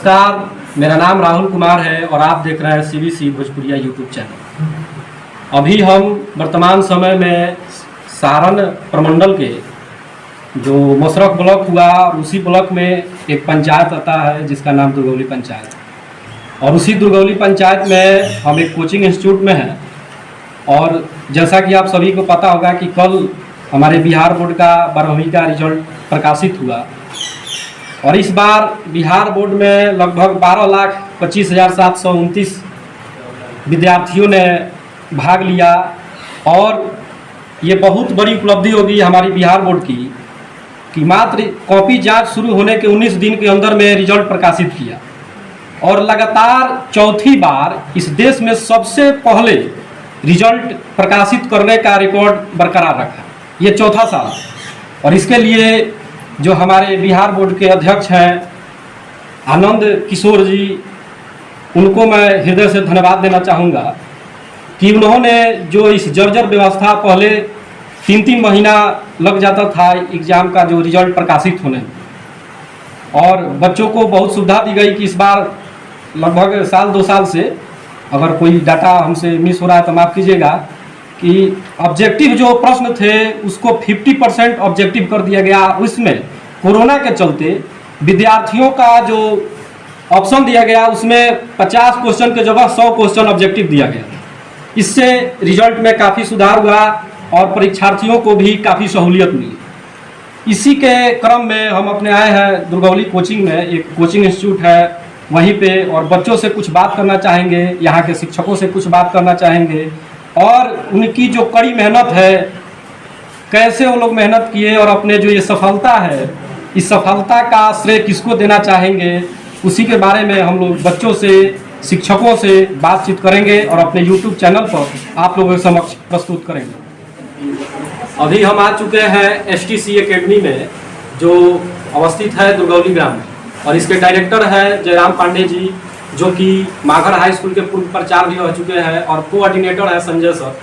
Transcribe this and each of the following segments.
नमस्कार, मेरा नाम राहुल कुमार है और आप देख रहे हैं सीबीसी भोजपुरिया यूट्यूब चैनल। अभी हम वर्तमान समय में सारण प्रमंडल के जो मसरख ब्लॉक हुआ और उसी ब्लॉक में एक पंचायत आता है जिसका नाम दुर्गौली पंचायत, और उसी दुर्गौली पंचायत में हम एक कोचिंग इंस्टीट्यूट में हैं। और जैसा कि आप सभी को पता होगा कि कल हमारे बिहार बोर्ड का 12वीं का रिजल्ट प्रकाशित हुआ और इस बार बिहार बोर्ड में लगभग 12,25,729 विद्यार्थियों ने भाग लिया। और ये बहुत बड़ी उपलब्धि होगी हमारी बिहार बोर्ड की कि मात्र कॉपी जांच शुरू होने के 19 दिन के अंदर में रिजल्ट प्रकाशित किया और लगातार चौथी बार इस देश में सबसे पहले रिजल्ट प्रकाशित करने का रिकॉर्ड बरकरार रखा। ये चौथा साल, और इसके लिए जो हमारे बिहार बोर्ड के अध्यक्ष हैं आनंद किशोर जी, उनको मैं हृदय से धन्यवाद देना चाहूँगा कि उन्होंने जो इस जर्जर व्यवस्था, पहले 3-3 महीना लग जाता था एग्ज़ाम का जो रिजल्ट प्रकाशित होने में, और बच्चों को बहुत सुविधा दी गई कि इस बार लगभग साल 2 साल से, अगर कोई डाटा हमसे मिस हो रहा है तो माफ़ कीजिएगा, कि ऑब्जेक्टिव जो प्रश्न थे उसको 50% ऑब्जेक्टिव कर दिया गया। उसमें कोरोना के चलते विद्यार्थियों का जो ऑप्शन दिया गया उसमें 50 क्वेश्चन के जगह 100 क्वेश्चन ऑब्जेक्टिव दिया गया। इससे रिजल्ट में काफ़ी सुधार हुआ और परीक्षार्थियों को भी काफ़ी सहूलियत मिली। इसी के क्रम में हम अपने आए हैं दुर्गौली कोचिंग में, एक कोचिंग इंस्टीट्यूट है वहीं पे, और बच्चों से कुछ बात करना चाहेंगे, यहाँ के शिक्षकों से कुछ बात करना चाहेंगे और उनकी जो कड़ी मेहनत है, कैसे वो लोग मेहनत किए और अपने जो ये सफलता है, इस सफलता का श्रेय किसको देना चाहेंगे, उसी के बारे में हम लोग बच्चों से, शिक्षकों से बातचीत करेंगे और अपने YouTube चैनल पर आप लोगों के समक्ष प्रस्तुत करेंगे। अभी हम आ चुके हैं STC एकेडमी में, जो अवस्थित है दुर्गौली ग्राम में, और इसके डायरेक्टर है जयराम पांडे जी, जो कि माघर हाई स्कूल के पूर्व प्राचार्य भी रह चुके हैं, और कोऑर्डिनेटर है संजय सर।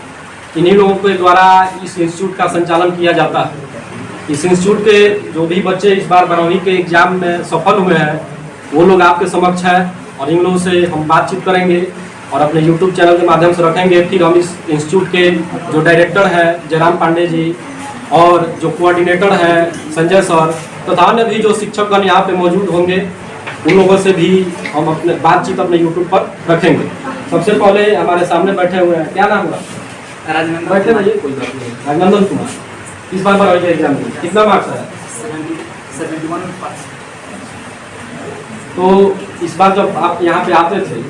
इन्हीं लोगों के द्वारा इस इंस्टीट्यूट का संचालन किया जाता है। इस इंस्टीट्यूट के जो भी बच्चे इस बार 12वीं के एग्जाम में सफल हुए हैं वो लोग आपके समक्ष हैं, और इन लोगों से हम बातचीत करेंगे और अपने YouTube चैनल के माध्यम से रखेंगे। फिर हम इस इंस्टीट्यूट के जो डायरेक्टर हैं जयराम पांडे जी और जो कोऑर्डिनेटर हैं संजय सर, तथा अन्य भी जो शिक्षकगण यहाँ पे मौजूद होंगे, उन लोगों से भी हम अपने बातचीत अपने YouTube पर रखेंगे। सबसे पहले हमारे सामने बैठे हुए हैं, क्या नाम हुआ? राजनंदन। बैठे रहिए, कोई बात नहीं। राजनंदन कुमार, इस बार 12वीं एग्जाम में कितना मार्क्स आया? 71। तो इस बार जब आप यहाँ पे आते थे,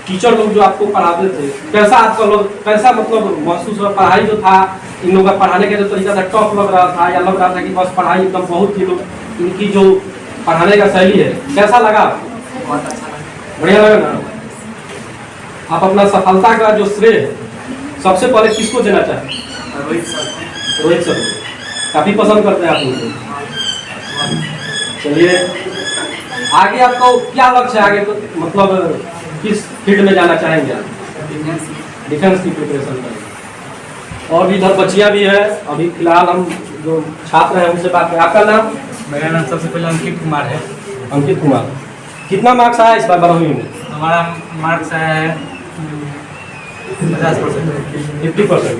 टीचर लोग जो आपको पढ़ाते थे, कैसा आपका कैसा मतलब महसूस हुआ? पढ़ाई जो था, इन लोगों का पढ़ाने का जो तरीका था, टफ लग रहा था या लग रहा था कि बस पढ़ाई एकदम बहुत ही लोग, इनकी जो पढ़ाने का शैली है, कैसा लगा आपको? बहुत अच्छा लगा। बढ़िया लगा ना? आप अपना सफलता का जो श्रेय है सबसे पहले किसको देना चाहें? रोहित सर। रोहित सर काफ़ी पसंद करते हैं आप उनको। चलिए, आगे आपको क्या लक्ष्य है? आगे तो मतलब किस फील्ड में जाना चाहेंगे आप? डिफेंस की प्रिपरेशन करेंगे। और भी इधर बच्चियाँ भी है, अभी फिलहाल हम जो छात्र हैं उनसे बात करें। आपका नाम? मेरा नाम सबसे पहले अंकित कुमार है। अंकित कुमार, कितना मार्क्स आया इस बार 12वीं में? हमारा मार्क्स आया है 50%। 50%।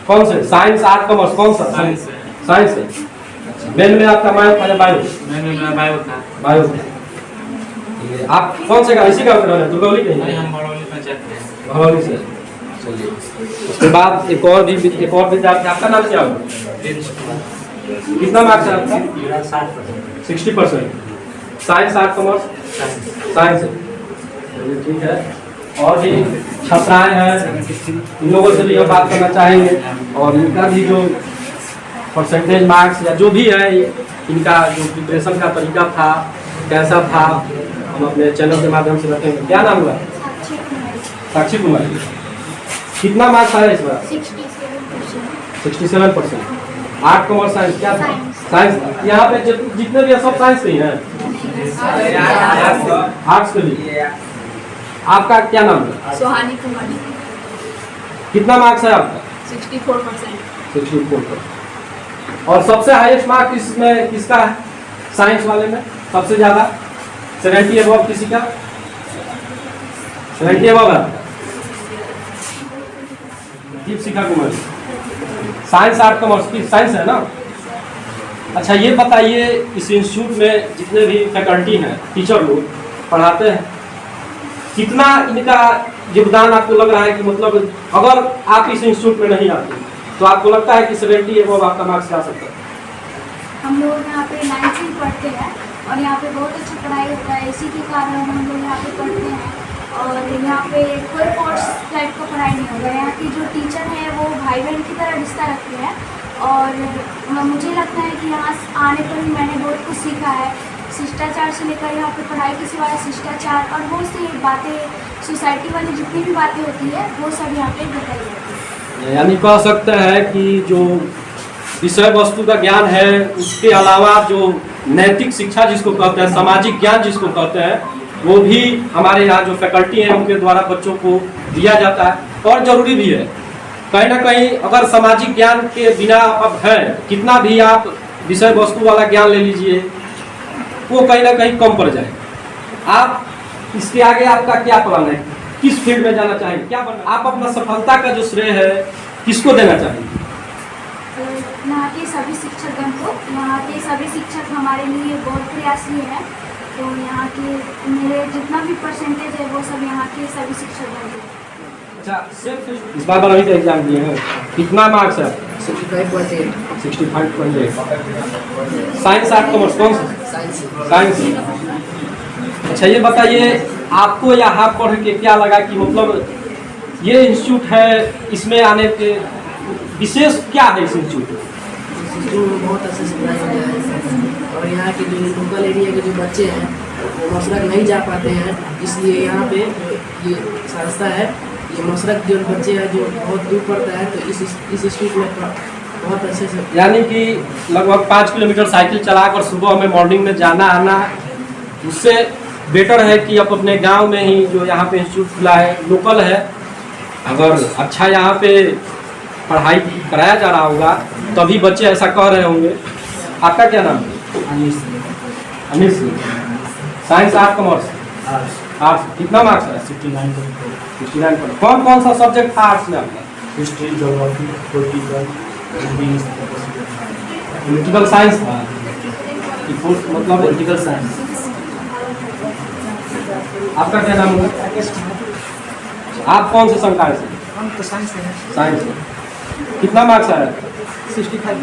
कौन से? Science, art, commerce? कौन सा? साइंस। साइंस है। मेन में आपका मैथ, बायो? मैंने बायो था। बायो था। आप कौन से का? इसी का दुर्गौली के? नहीं, हम बड़ौली पंचायत के। बड़ौली से। चलिए, उसके बाद एक और विद्यार्थी, आपका नाम क्या होगा? कितना मार्क्स है आपका? 60%। Science, art, commerce? साइंस है। चलिए, ठीक है। और भी छात्राएं हैं, इन लोगों से भी हम बात करना चाहेंगे और इनका भी जो परसेंटेज मार्क्स या जो भी है, इनका जो प्रिपरेशन का तरीका था कैसा था, हम अपने चैनल के माध्यम से रखेंगे। क्या नाम हुआ? साक्षी कुमारी। कितना मार्क्स आया इस बार? 67%। Art, commerce, science? क्या था? साइंस। यहाँ पे जितने भी सब साइंस के ही हैं? आर्ट्स के भी। आपका क्या नाम है? सुहानी कुमारी। कितना मार्क्स है आपका? 64%। 64%। और सबसे हाईएस्ट मार्क इसमें किसका है? साइंस वाले में सबसे ज़्यादा 70 अबव किसी का 70 अबव है? Deepshikha Kumar science art commerce की साइंस है ना। अच्छा ये बताइए इस इंस्टीट्यूट में जितने भी फैकल्टी हैं टीचर लोग पढ़ाते हैं कितना इनका योगदान आपको लग रहा है कि मतलब अगर आप इस इंस्टीट्यूट में नहीं आते तो आपको लगता है कि 70 अबव आपका मार्क्स ला सकता है? हम लोग यहाँ पे 9th से पढ़ते हैं और यहाँ पे बहुत अच्छी पढ़ाई होता है, इसी के कारण हम लोग यहाँ पे पढ़ते हैं। और यहाँ पे कोई फोर्स टाइप का पढ़ाई नहीं होगा। यहाँ की जो टीचर हैं वो भाई बहन की तरह रिश्ता रखते हैं और मुझे लगता है कि यहाँ आने पर ही मैंने बहुत कुछ सीखा है। शिष्टाचार से लेकर यहाँ पे पढ़ाई के सिवाय शिष्टाचार और बहुत सी बातें सोसाइटी वाली जितनी भी बातें होती है वो सब यहाँ पे बताई जाती है। यानी कह सकते हैं कि जो विषय वस्तु का ज्ञान है उसके अलावा जो नैतिक शिक्षा जिसको कहते हैं, सामाजिक ज्ञान जिसको कहते हैं, वो भी हमारे यहाँ जो फैकल्टी हैं उनके द्वारा बच्चों को दिया जाता है और ज़रूरी भी है। कहीं ना कहीं अगर सामाजिक ज्ञान के बिना अब है कितना भी आप विषय वस्तु वाला ज्ञान ले लीजिए वो कहीं ना कहीं कम पड़ जाए। आप इसके आगे आपका क्या प्लान है, किस फील्ड में जाना चाहेंगे, क्या बनना, आप अपना सफलता का जो श्रेय है किसको देना चाहेंगे? यहाँ के सभी शिक्षकगण को, यहाँ के सभी शिक्षक हमारे लिए बहुत प्रयासनीय है। तो यहाँ के मेरे जितना भी परसेंटेज है वो सब यहाँ के सभी शिक्षकगण हैं। अच्छा सिर्फ इस बार 12वीं का एग्जाम दिए हैं, कितना मार्क्स है? 65.8 साइंस आर्ट कॉमर्स कौन सा? साइंस। अच्छा ये बताइए आपको यहाँ पढ़ के क्या लगा कि मतलब ये इंस्टीट्यूट है, इसमें आने के विशेष क्या है इस इंस्टीट्यूट में? बहुत अच्छे से पढ़ाया गया है और यहाँ के जो लोकल एरिया के जो बच्चे हैं वो मशरक नहीं जा पाते हैं, इसलिए यहाँ पे ये संस्था है। ये मशरक जो बच्चे हैं जो बहुत दूर पड़ता है तो इस इंस्टीट्यूट में बहुत अच्छे से, यानी कि लगभग 5 किलोमीटर साइकिल चलाकर सुबह में मॉर्निंग में जाना आना, उससे बेटर है कि आप अपने गांव में ही जो यहाँ पे इंस्टीट्यूट खुला है लोकल है, अगर अच्छा यहाँ पे पढ़ाई कराया जा रहा होगा तभी बच्चे ऐसा कह रहे होंगे। आपका क्या नाम है? Anish. Science art commerce arts. कितना मार्क्स है? 69। कौन कौन सा सब्जेक्ट था आर्ट्स में आपका? History, geography, political, political science था मतलब पॉलिटिकल साइंस। आपका क्या नाम है? आप कौन से संकाय से? हम तो साइंस है। साइंस से। कितना मार्क्स आया? 65।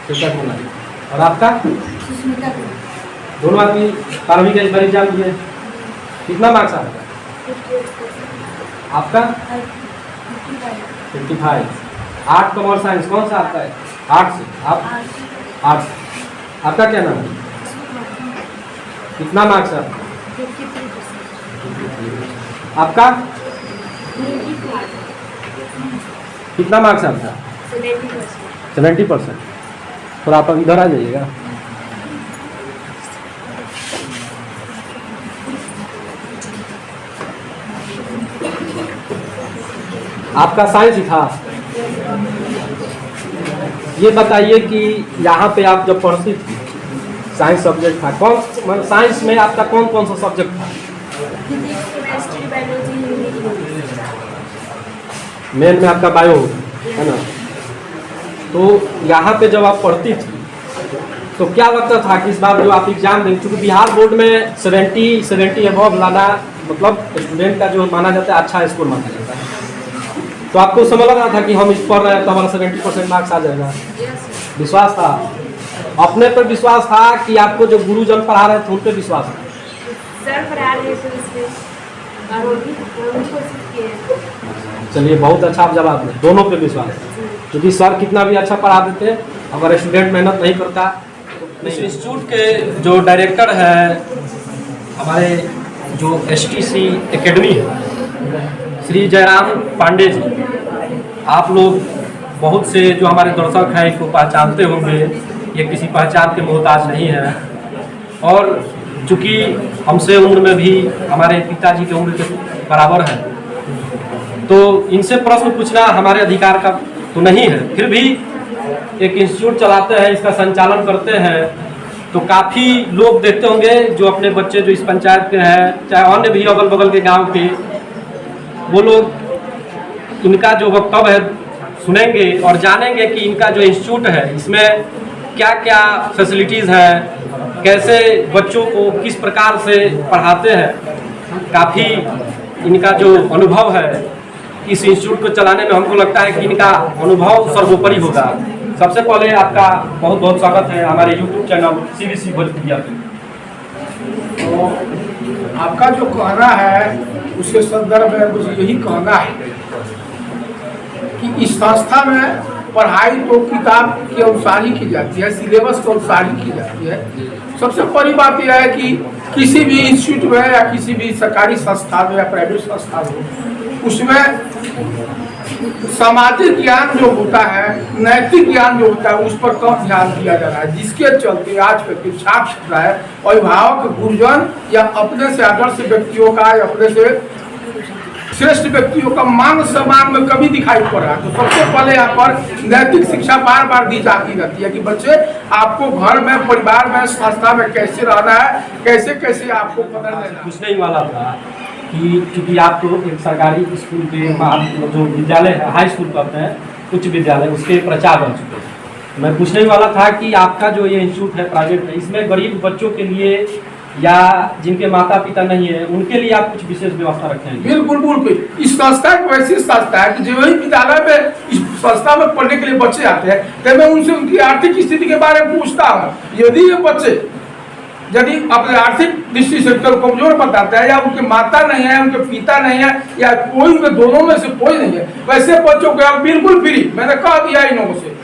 65। और आपका? दोनों आदमी 12वीं का इस बार एग्जाम दिए, कितना मार्क्स आया? आपका 55। आर्ट कॉमर्स साइंस कौन सा आपका है? आर्ट से। आप आर्ट्स। आपका क्या नाम है? कितना मार्क्स है आपका? कितना मार्क्स है आपका? 70%। थोड़ा आप इधर आ जाइएगा। आपका साइंस ही था। ये बताइए कि यहाँ पे आप जब पढ़ती थी साइंस सब्जेक्ट था, कौन मतलब साइंस में आपका कौन कौन सा सब्जेक्ट था? मेन में आपका बायो है ना। तो यहाँ पे जब आप पढ़ती थी तो क्या लगता था कि इस बार जो आप एग्जाम देंगे, क्योंकि बिहार बोर्ड में 70 अबव लाना मतलब स्टूडेंट का जो माना जाता है अच्छा स्कोर माना जाता है, तो आपको समझ लग रहा था कि हम इस पढ़ रहे हैं तो हमारा 70% मार्क्स आ जाएगा? विश्वास था अपने पर? विश्वास था कि आपको जो गुरुजन पढ़ा रहे थे उन पर विश्वास था? चलिए बहुत अच्छा आप जवाब दें, दोनों पे विश्वास है, क्योंकि सर कितना भी अच्छा पढ़ा देते अगर स्टूडेंट मेहनत नहीं करता तो इस इंस्टीट्यूट के जो डायरेक्टर है हमारे जो STC एकेडमी है श्री जयराम पांडे जी, आप लोग बहुत से जो हमारे दर्शक हैं इनको पहचानते होंगे, ये किसी पहचान के मोहताज नहीं है और चूँकि हमसे उम्र में भी हमारे पिताजी की उम्र के बराबर है तो इनसे प्रश्न पूछना हमारे अधिकार का तो नहीं है, फिर भी एक इंस्टीट्यूट चलाते हैं, इसका संचालन करते हैं तो काफ़ी लोग देखते होंगे जो अपने बच्चे जो इस पंचायत के हैं, चाहे अन्य भी अगल बगल के गांव के, वो लोग इनका जो वक्तव्य है सुनेंगे और जानेंगे कि इनका जो इंस्टीट्यूट है इसमें क्या क्या फैसिलिटीज़ हैं, कैसे बच्चों को किस प्रकार से पढ़ाते हैं। काफ़ी इनका जो अनुभव है इस इंस्टीट्यूट को चलाने में, हमको लगता है कि इनका अनुभव सर्वोपरि होगा। सबसे पहले आपका बहुत बहुत स्वागत है हमारे YouTube चैनल CBC भोजपुरिया पे। तो आपका जो कहना है उसके संदर्भ में मुझे यही कहना है कि इस संस्था में पढ़ाई तो किताब के अनुसार ही की जाती है, सिलेबस के अनुसार ही की जाती है। सबसे बड़ी बात यह है कि किसी भी इंस्टीट्यूट में या किसी भी सरकारी संस्था में या प्राइवेट संस्था में उसमें सामाजिक ज्ञान जो होता है, नैतिक ज्ञान जो होता है, उस पर कम ध्यान दिया जा रहा है, जिसके चलते आज के छात्र छात्राएं, अभिभावक, गुरुजन या अपने से आदर्श व्यक्तियों का या अपने से श्रेष्ठ व्यक्तियों का मान सम्मान में कभी दिखाई पड़ रहा है। तो सबसे पहले यहाँ पर नैतिक शिक्षा बार बार दी जाती रहती है कि बच्चे आपको घर में, परिवार में, संस्था में कैसे रहना है, कैसे कैसे आपको पता लेना। कुछ नहीं वाला था कि चूँकि आप तो एक सरकारी स्कूल के जो विद्यालय है, हाई स्कूल कहते हैं, उच्च विद्यालय, उसके प्राचार्य बन चुके हैं। मैं पूछने वाला था कि आपका जो ये इंस्टीट्यूट है प्राइवेट है, इसमें गरीब बच्चों के लिए या जिनके माता पिता नहीं है उनके लिए आप कुछ विशेष व्यवस्था रखेंगे? बिल्कुल बिल्कुल। इस संस्था एक वैसी संस्था है कि जो ही विद्यालय में इस संस्था में पढ़ने के लिए बच्चे आते हैं तो मैं उनसे उनकी आर्थिक स्थिति के बारे में पूछता हूँ। यदि ये बच्चे यदि अपने आर्थिक दृष्टि से कमजोर बताते हैं या उनके माता नहीं है, उनके पिता नहीं है या कोई में दोनों में से कोई नहीं है, वैसे बच्चों को बिल्कुल फ्री, मैंने कह दिया इन लोगों से,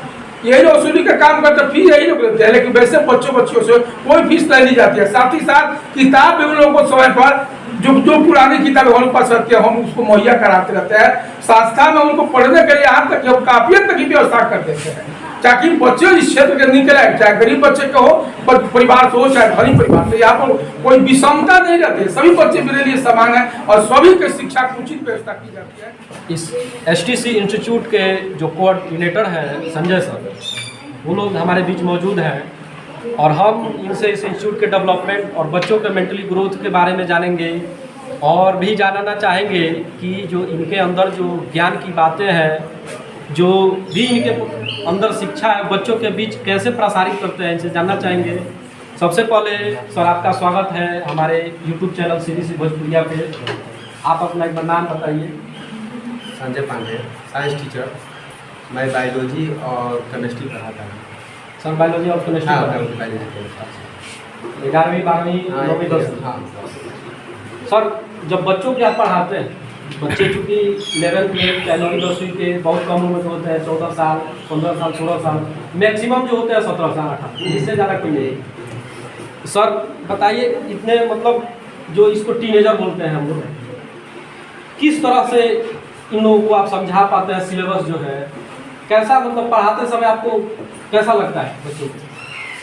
यही लोग वसूली का काम करते हैं, फीस यही लोग लेते हैं, लेकिन वैसे बच्चों से कोई फीस नहीं ली जाती है। साथ ही साथ किताब भी उन लोगों को समय पर जो पुरानी किताब हमारे पास रहती है हम उसको मुहैया कराते रहते हैं। संस्था में उनको पढ़ने के लिए यहाँ तक काफियत तक की व्यवस्था कर देते हैं ताकि बच्चे इस क्षेत्र के निकले, चाहे गरीब बच्चे का हो, परिवार से हो, चाहे धनी परिवार से। यहाँ पर कोई विषमता नहीं रहती है, सभी बच्चे मेरे लिए समान है और सभी के शिक्षा की उचित व्यवस्था की जाती है। इस STC इंस्टीट्यूट के जो कोऑर्डिनेटर हैं संजय सर, वो लोग हमारे बीच मौजूद हैं और हम इनसे इस इंस्टीट्यूट के डेवलपमेंट और बच्चों के मेंटली ग्रोथ के बारे में जानेंगे और भी जानना चाहेंगे कि जो इनके अंदर जो ज्ञान की बातें हैं, जो भी इनके अंदर शिक्षा है, बच्चों के बीच कैसे प्रसारित करते हैं, इनसे जानना चाहेंगे। सबसे पहले सर आपका स्वागत है हमारे YouTube चैनल CBC भोजपुरिया पे। आप अपना एक बार नाम बताइए। Sanjay Pandey, science teacher. मैं बायोलॉजी और केमिस्ट्री पढ़ाता हूँ। सर बायोलॉजी और केमिस्ट्री पढ़ाते हैं? 11वीं 12वीं 9वीं 10वीं। हाँ। सर जब बच्चों के आप पढ़ाते हैं, बच्चे चूँकि 11th में 9वीं 10वीं के बहुत कम उम्र के होते हैं, 14 साल 15 साल 16 साल, मैक्सिमम जो होते हैं 17 साल 18, इससे ज़्यादा कोई नहीं। सर बताइए इतने मतलब जो इसको टीनेजर बोलते हैं हम लोग, किस तरह से इन लोगों को आप समझा पाते हैं? सिलेबस जो है कैसा, मतलब पढ़ाते समय आपको कैसा लगता है बच्चों को?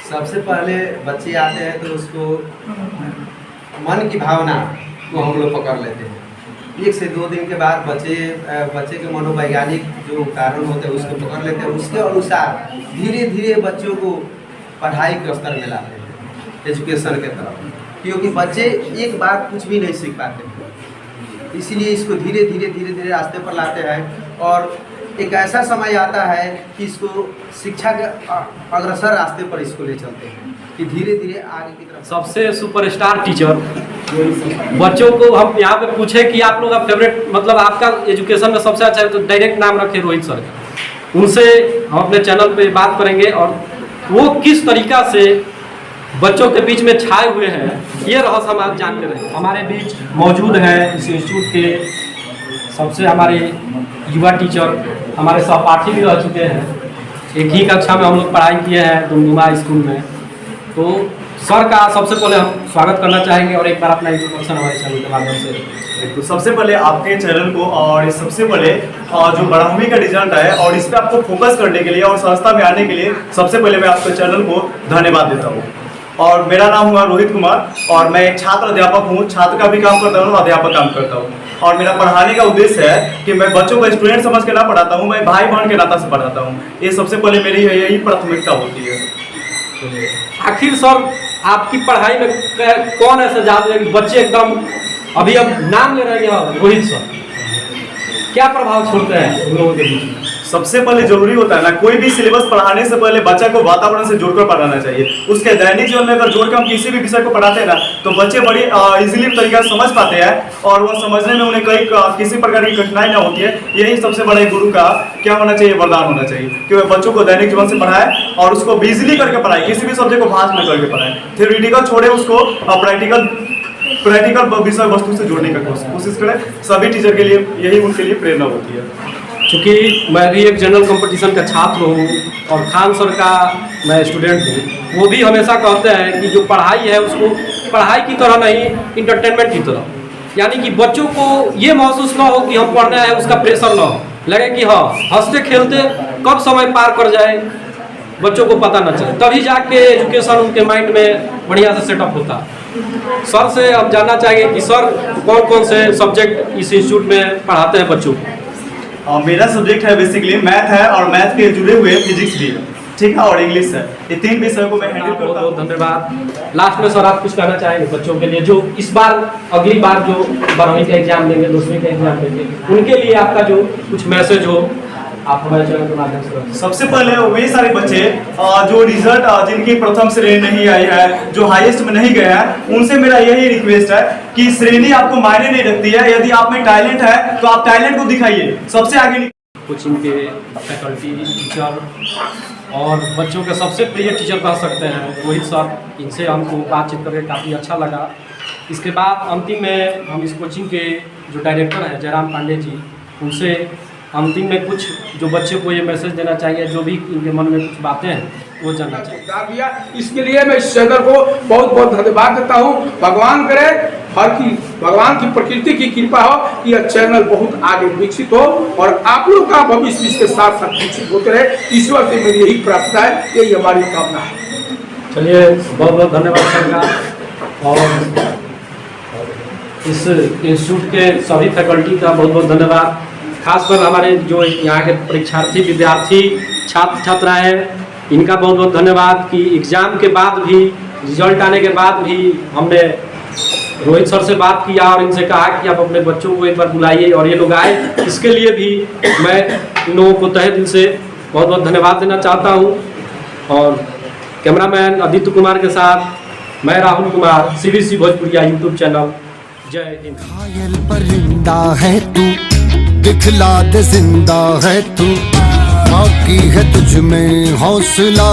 सबसे पहले बच्चे आते हैं तो उसको मन की भावना को हम लोग पकड़ लेते हैं। 1 से 2 दिन के बाद बच्चे के मनोवैज्ञानिक जो कारण होते हैं उसको पकड़ लेते हैं। उसके अनुसार धीरे धीरे बच्चों को पढ़ाई के स्तर में लाते हैं, एजुकेशन के तरफ, क्योंकि बच्चे एक बार कुछ भी नहीं सीख पाते, इसीलिए इसको धीरे धीरे रास्ते पर लाते हैं और एक ऐसा समय आता है कि इसको शिक्षा के अग्रसर रास्ते पर इसको ले चलते हैं कि धीरे धीरे आगे की तरफ। सबसे सुपरस्टार टीचर बच्चों को हम यहाँ पे पूछे कि आप लोग का फेवरेट, मतलब आपका एजुकेशन में सबसे अच्छा है, तो डायरेक्ट नाम रखे रोहित सर का। उनसे हम अपने चैनल पे बात करेंगे और वो किस तरीका से बच्चों के बीच में छाए हुए हैं, ये रहस्य हम आज जानते रहे। हमारे बीच मौजूद है इस इंस्टीट्यूट के सबसे हमारे युवा टीचर, हमारे सहपाठी भी रह चुके हैं, एक ही कक्षा में हम लोग पढ़ाई किए हैं डुमडुमा स्कूल में। तो सर का सबसे पहले हम स्वागत करना चाहेंगे और एक बार अपना इंट्रोडक्शन हमारे चैनल के माध्यम से। तो सबसे पहले आपके चैनल को और सबसे पहले जो 12वीं का रिजल्ट है और इस पर आपको फोकस करने के लिए और संस्था में आने के लिए सबसे पहले मैं आपके चैनल को धन्यवाद देता हूँ। और मेरा नाम हुआ रोहित कुमार और मैं एक छात्र अध्यापक हूँ, छात्र का भी काम करता हूँ, अध्यापक काम करता हूँ। और मेरा पढ़ाने का उद्देश्य है कि मैं बच्चों को स्टूडेंट समझ के ना पढ़ाता हूँ, मैं भाई बहन के नाता से पढ़ाता हूँ। ये सबसे पहले मेरी यही प्राथमिकता होती है। आखिर सर आपकी पढ़ाई में कौन ऐसा जादू है कि बच्चे एकदम अभी अब नाम ले रहे हैं रोहित सर, क्या प्रभाव छोड़ते हैं उन लोगों के बीच में? सबसे पहले जरूरी होता है ना, कोई भी सिलेबस पढ़ाने से पहले बच्चा को वातावरण से जोड़कर पढ़ाना चाहिए। उसके दैनिक जीवन में अगर जोड़कर हम किसी भी विषय को पढ़ाते हैं ना, तो बच्चे बड़ी इजीली तरीका से समझ पाते हैं और वह समझने में उन्हें किसी प्रकार की कठिनाई ना होती है। यही सबसे बड़े गुरु का क्या होना चाहिए, वरदान होना चाहिए कि वह बच्चों को दैनिक जीवन से पढ़ाए और उसको इजीली करके पढ़ाए, किसी भी सब्जेक्ट को भाष में करके पढ़ाए। थ्योरेटिकल छोड़े, उसको प्रैक्टिकल विषय वस्तु से जोड़ने का कोशिश करें। सभी टीचर के लिए यही उनके लिए प्रेरणा होती है। चूँकि मैं भी एक जनरल कंपटीशन का छात्र हूँ और खान सर का मैं स्टूडेंट हूँ, वो भी हमेशा कहते हैं कि जो पढ़ाई है उसको पढ़ाई की तरह नहीं, इंटरटेनमेंट की तरह, यानी कि बच्चों को ये महसूस ना हो कि हम पढ़ना है, उसका प्रेशर ना हो, लगे कि हाँ हंसते खेलते कब समय पार कर जाए बच्चों को पता न चले, तभी जाके एजुकेशन उनके माइंड में बढ़िया से सेटअप होता है। सर से हम जानना चाहेंगे कि सर कौन कौन से सब्जेक्ट इस इंस्टीट्यूट में पढ़ाते हैं बच्चों को? मेरा सब्जेक्ट है बेसिकली मैथ है और मैथ के जुड़े हुए फिजिक्स भी है, ठीक है, और इंग्लिश है। ये 3 विषयों को मैं हैंडल करता हूं। बहुत धन्यवाद। लास्ट में सर आप कुछ कहना चाहेंगे बच्चों के लिए जो इस बार अगली बार जो 12वीं का एग्जाम देंगे, 10वीं का एग्जाम देंगे, उनके लिए आपका जो कुछ मैसेज हो आप हमारे चैनल के माध्यम से? सबसे पहले वे सारे बच्चे जो रिजल्ट जिनकी प्रथम श्रेणी नहीं आई है, जो हाईएस्ट में नहीं गए हैं, उनसे मेरा यही रिक्वेस्ट है कि श्रेणी आपको मायने नहीं रखती है। यदि आप में टैलेंट है तो आप टैलेंट को दिखाइए, सबसे आगे। कोचिंग के फैकल्टी, टीचर और बच्चों के सबसे प्रिय टीचर कह सकते हैं रोहित सर, इनसे हमको बातचीत करके काफ़ी अच्छा लगा। इसके बाद अंतिम में हम इस कोचिंग के जो डायरेक्टर हैं जयराम पांडे जी, उनसे अंतिम में कुछ जो बच्चे को ये मैसेज देना चाहिए, जो भी इनके मन में कुछ बातें हैं वो जानना चाहिए। इसके लिए मैं इस चैनल को बहुत बहुत धन्यवाद देता हूँ। भगवान करे भगवान की प्रकृति की कृपा हो कि यह चैनल बहुत आगे विकसित हो और आप लोग का भविष्य इसके साथ साथ विकसित होते रहे। ईश्वर से मेरी यही प्रार्थना है, यही हमारी कामना है। चलिए बहुत बहुत धन्यवाद सर का, और इस इंस्टीट्यूट के सभी फैकल्टी का बहुत बहुत धन्यवाद। खासकर हमारे जो यहाँ के परीक्षार्थी, विद्यार्थी, छात्र छात्राएँ, इनका बहुत बहुत धन्यवाद कि एग्ज़ाम के बाद भी, रिजल्ट आने के बाद भी हमने रोहित सर से बात किया और इनसे कहा कि आप अपने बच्चों को एक बार बुलाइए और ये लोग आए। इसके लिए भी मैं इन लोगों को तहे दिल से बहुत बहुत धन्यवाद देना चाहता हूँ। और कैमरामैन आदित्य कुमार के साथ मैं राहुल कुमार, CBC भोजपुरिया यूट्यूब चैनल। जय हिंद। घायल परिंदा है तू, दिखला दे जिंदा है तू, बाकी है तुझ में हौसला।